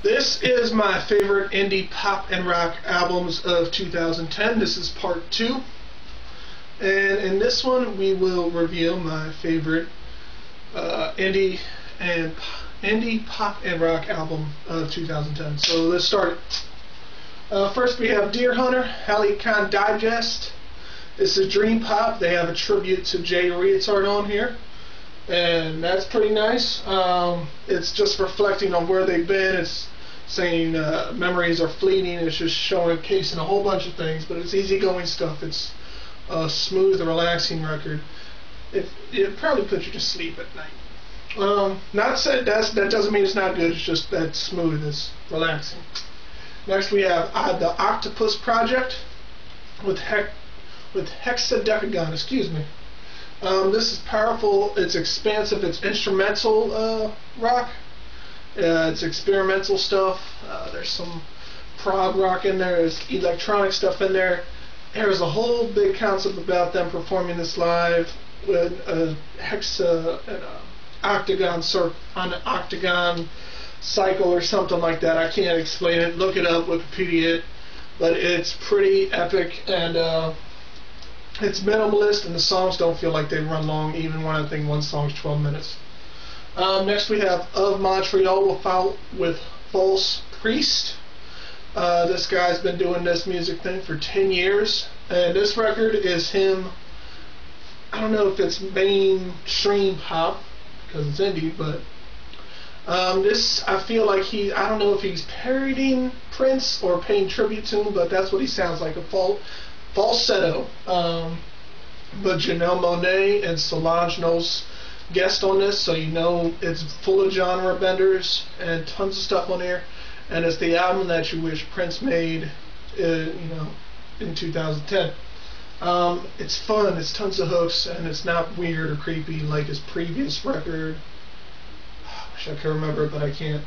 This is my favorite indie pop and rock albums of 2010. This is part 2. And in this one we will review my favorite indie pop and rock album of 2010. So let's start it. First we have Deerhunter, Halycon Digest. This is Dream Pop. They have a tribute to Jay Retard on here, and that's pretty nice. It's just reflecting on where they've been. It's saying memories are fleeting. It's just showcasing a whole bunch of things, but it's easygoing stuff. It's a smooth, relaxing record. It probably puts you to sleep at night. Not said that doesn't mean it's not good. It's just that smooth, it's relaxing. Next we have the Octopus Project with Hexadecagon. Excuse me. This is powerful. It's expansive. It's instrumental rock. It's experimental stuff. There's some prog rock in there. There's electronic stuff in there. There's a whole big concept about them performing this live with an octagon on an octagon cycle or something like that. I can't explain it. Look it up, Wikipedia it. But it's pretty epic, and it's minimalist, and the songs don't feel like they run long, even when I think one song's 12 minutes. Next we have Of Montreal with False Priest. This guy's been doing this music thing for 10 years, and this record is him. I don't know if it's mainstream pop because it's indie, but this, I feel like I don't know if he's parodying Prince or paying tribute to him, but that's what he sounds like, a falsetto. But Janelle Monáe and Solange Knowles guest on this, so you know it's full of genre benders and tons of stuff on here, and it's the album that you wish Prince made, in 2010. It's fun, it's tons of hooks, and it's not weird or creepy like his previous record. I wish I could remember it, but I can't.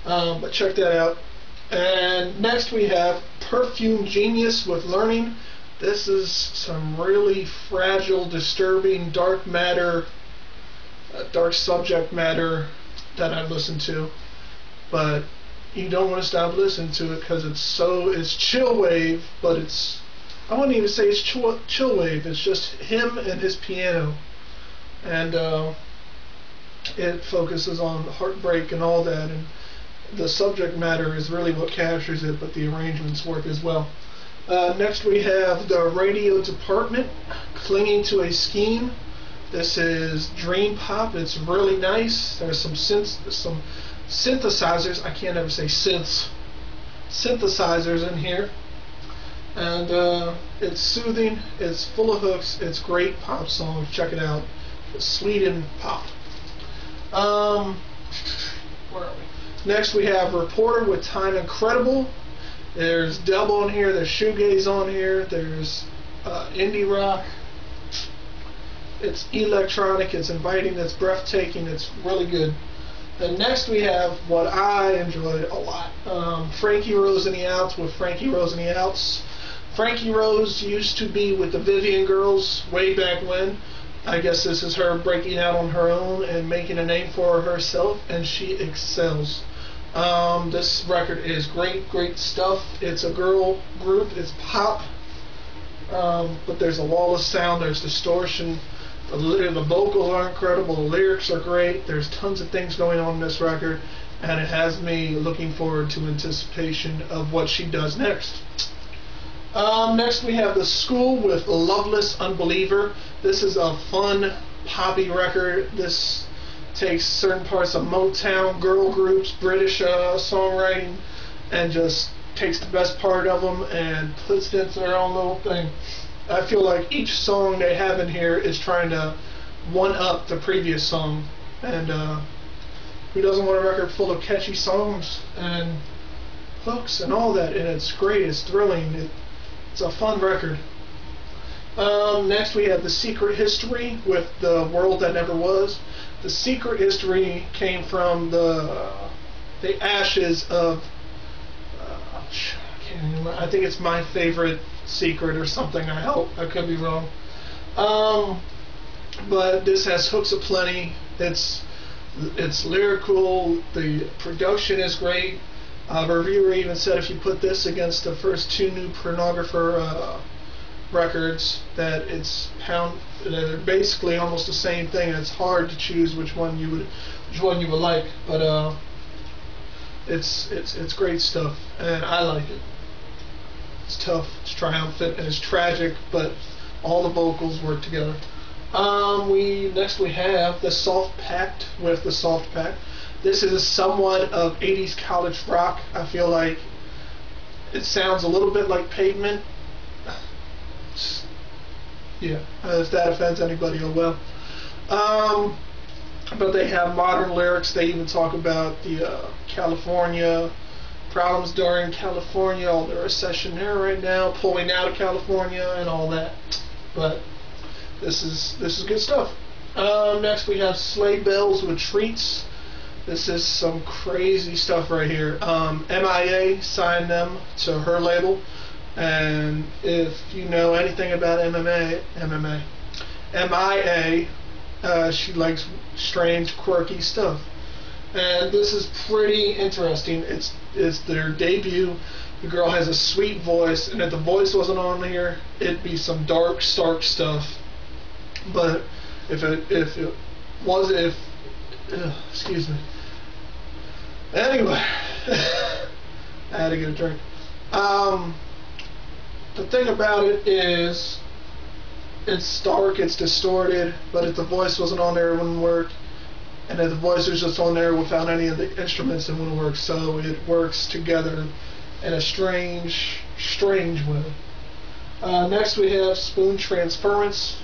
But check that out. And next we have Perfume Genius with Learning. This is some really fragile, disturbing, dark matter, dark subject matter that I listen to. But you don't want to stop listening to it because it's chill wave, but I wouldn't even say it's chill wave. It's just him and his piano, and it focuses on heartbreak and all that, and the subject matter is really what captures it, but the arrangements work as well. Next we have the Radio Department, Clinging to a Scheme. This is dream pop. It's really nice. There's some synthesizers. I can't ever say synths. Synthesizers in here, and it's soothing. It's full of hooks. It's great pop songs. Check it out. Sweden pop. Where are we? Next we have Reporter with Time Incredible. There's dub on here. There's shoegaze on here. There's indie rock. It's electronic. It's inviting. It's breathtaking. It's really good. And next we have what I enjoyed a lot. Frankie Rose and the Outs with Frankie Rose and the Outs. Frankie Rose used to be with the Vivian Girls way back when. I guess this is her breaking out on her own and making a name for herself, and she excels. This record is great stuff. It's a girl group. It's pop, but there's a wall of sound. There's distortion. The vocals are incredible. The lyrics are great. There's tons of things going on in this record, and it has me looking forward to anticipation of what she does next. Next we have The School with Loveless, Unbeliever. This is a fun, poppy record. This takes certain parts of Motown, girl groups, British songwriting, and just takes the best part of them and puts it into their own little thing. I feel like each song they have in here is trying to one-up the previous song, and who doesn't want a record full of catchy songs and hooks and all that? And it's great, it's thrilling, it's a fun record. Next we have The Secret History with The World That Never Was. The Secret History came from the ashes of I think it's My Favorite Secret or something. I hope I could be wrong. But this has hooks aplenty. It's It's lyrical. The production is great. A reviewer even said if you put this against the first two new Pornographer records, that they're basically almost the same thing. And it's hard to choose which one you would like. But it's great stuff, and I like it. It's tough, it's triumphant, and it's tragic, but all the vocals work together. Next we have the Soft Pact with the Soft Pact. This is somewhat of 80s college rock. I feel like it sounds a little bit like Pavement. Yeah, if that offends anybody, oh well. But they have modern lyrics. They even talk about the California problems during California, all the recession there right now, pulling out of California and all that. But this is good stuff. Next we have Sleigh Bells with Treats. This is some crazy stuff right here. MIA signed them to her label, and if you know anything about MIA, she likes strange, quirky stuff. And this is pretty interesting. It's their debut. The girl has a sweet voice, and if the voice wasn't on here, it'd be some dark, stark stuff. But excuse me. Anyway, I had to get a drink. The thing about it is, it's dark, it's distorted, but if the voice wasn't on there, it wouldn't work. And if the voice was just on there without any of the instruments, it wouldn't work. So it works together in a strange way. Next we have Spoon Transference.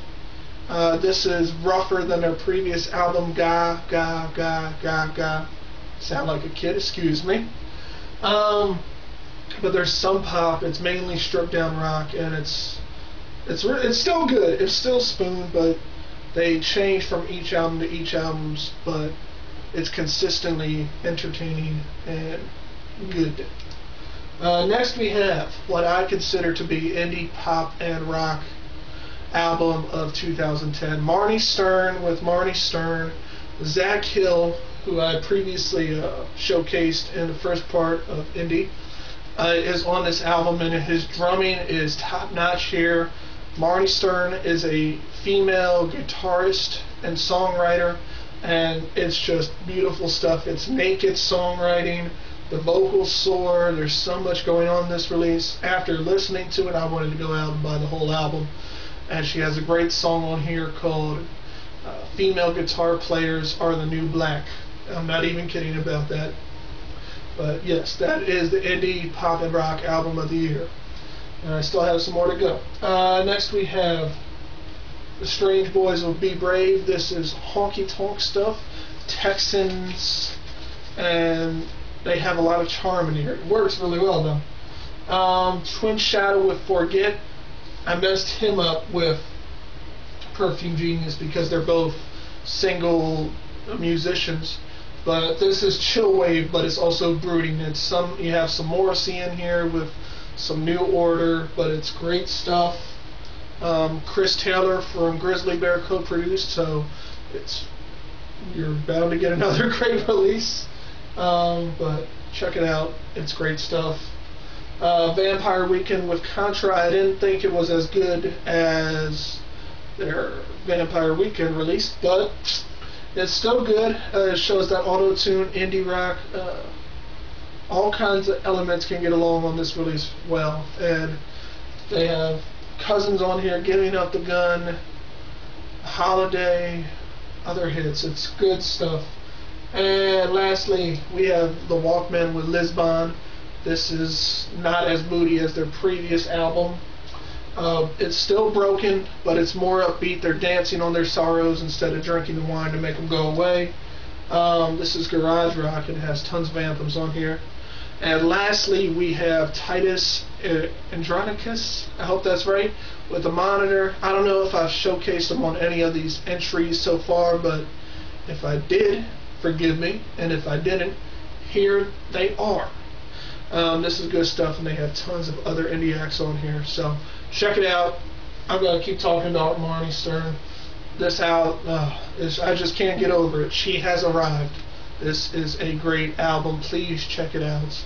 This is rougher than their previous album, Ga. Sound like a kid, excuse me. But there's some pop. It's mainly stripped down rock, and it's still good. It's still Spoon, but they change from each album to each album, but it's consistently entertaining and good. Next we have what I consider to be indie pop and rock album of 2010. Marnie Stern with Marnie Stern. Zach Hill, who I previously showcased in the first part of indie, is on this album, and his drumming is top notch here. Marnie Stern is a female guitarist and songwriter, and it's just beautiful stuff. It's naked songwriting. The vocals soar. There's so much going on in this release. After listening to it, I wanted to go out and buy the whole album. And she has a great song on here called Female Guitar Players Are the New Black. I'm not even kidding about that. But yes, that is the indie pop and rock album of the year. And I still have some more to go. Next we have the Strange Boys with Be Brave. This is honky tonk stuff. Texans, and they have a lot of charm in here. It works really well though. Twin Shadow with Forget. I messed him up with Perfume Genius because they're both single musicians. But this is chill wave, but it's also brooding. You have some Morrissey in here with some New Order, but it's great stuff. Chris Taylor from Grizzly Bear co-produced, so you're bound to get another great release. But check it out, it's great stuff. Vampire Weekend with Contra. I didn't think it was as good as their Vampire Weekend release, but it's still good. It shows that auto-tune, indie rock, all kinds of elements can get along on this release well. And they have Cousins on here, Giving Up the Gun, Holiday, other hits. It's good stuff. And lastly, we have the Walkmen with Lisbon. This is not as moody as their previous album. It's still broken, but it's more upbeat. They're dancing on their sorrows instead of drinking the wine to make them go away. This is garage rock. It has tons of anthems on here. And lastly, we have Titus, Adronicus, I hope that's right, with the Monitor. I don't know if I've showcased them on any of these entries so far, but if I did, forgive me, and if I didn't, here they are. This is good stuff, and they have tons of other indie acts on here, so check it out. I'm going to keep talking about Marnie Stern. this out. I just can't get over it. She Has Arrived. This is a great album. Please check it out.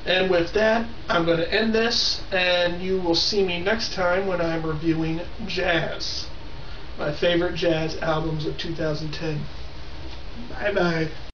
And with that, I'm going to end this, and you will see me next time when I'm reviewing jazz. My favorite jazz albums of 2010. Bye-bye.